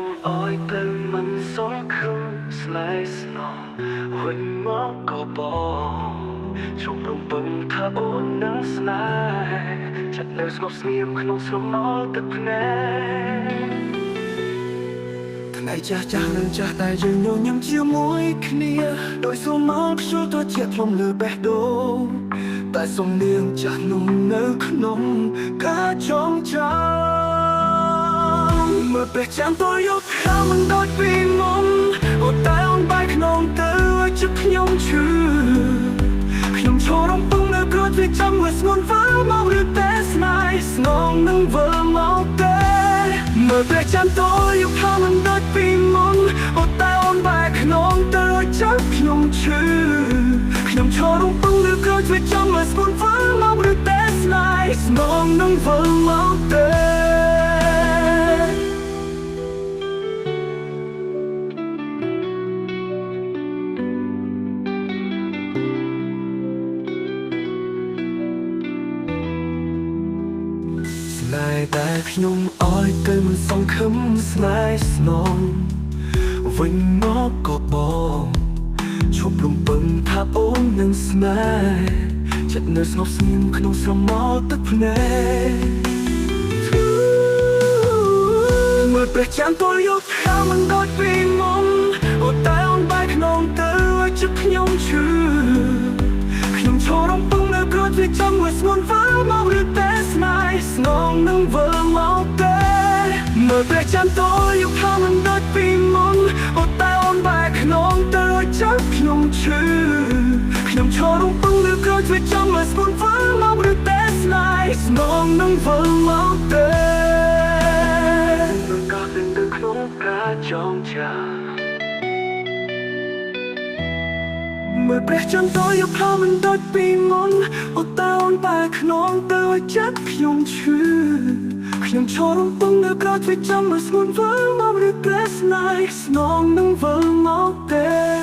ខ្ញុំអើយទៅមិនសល់ឃើញស្នេហ៍ស្នងវិញមកក៏បងជុំរំពឹងថាអូននឹងស្នេហ៍ចិត្តនៅស្ងប់ស្ងៀមក្នុងស្រមោលទឹកភ្នែកថ្ងៃចាស់ចាស់នឹងចាស់តែយើងញញឹមជាមួយគ្នាដោយសូមមកខ្ជិលត្រជាក់ផ្លុំលើបេះដូងតែសំនៀងចាស់នោះនៅក្នុងការចងចាំមើលពេលចាំតយកខាងមិនដូចពីមុនអូតែអូនបែកក្នុងទៅឲ្យចិត្តខ្ញុំឈឺខ្ញុំឈររំពឹងនៅក្រោយវាចាំមួយស្ងួនវល់មកឬតែស្នេហ៍ស្នងនឹងវិលមកទេមើលពេលចាំតយកខាងមិនដូចពីមុនអូតែអូនបែកក្នុងទៅឲ្យចិត្តខ្ញុំឈឺខ្ញុំឈររំពឹងនៅក្រោយវាចាំមួយស្ងួនវល់មកឬតែស្នេហ៍ស្នងនឹងវិលមកទេតែខ្ញុំអើយទៅមិនសង្ឃឹមស្នេហ៍ស្នងវិញមកក៏បងឈប់រំពឹងថាអូននឹងស្នេហ៍ចិត្តនៅស្ងប់ស្ងៀមក្នុងស្រមោលទឹកភ្នែកមើលព្រះច័ន្ទទល់យកខាងមិនដូចពីមុនអូតែអូនបែកក្នុងទៅឲ្យចិត្តខ្ញុំឈឺខ្ញុំឈររំពឹងនៅក្រោយវាចាំមួយស្ងួនវល់មកឬតែស្នេហ៍ស្នងនឹងវិលមកទេមើលព្រះច័ន្ទតយកខាងមិនដូចពីមុនអូតែអូនបែកក្នុងទៅឲ្យចិត្តខ្ញុំឈឺខ្ញុំឈររំពឹងនៅក្រោយវាចាំមួយស្ងួនវល់មកឬតែស្នេហ៍ស្នងនឹងវិលមកទេនឹងក៏ទៅក្នុងការចងចាំមើលព្រះច័ន្ទតយកផ្លោមិនដូចពីមុនអូតែអូនបែកក្នុងទៅឲ្យចិត្តខ្ញុំឈឺខ្ញុំឈររំពឹងនៅក្រោយវាចាំមួយស្ងួនវល់មកឬតែស្នេហ៍ស្នងនឹងវិលមកទេ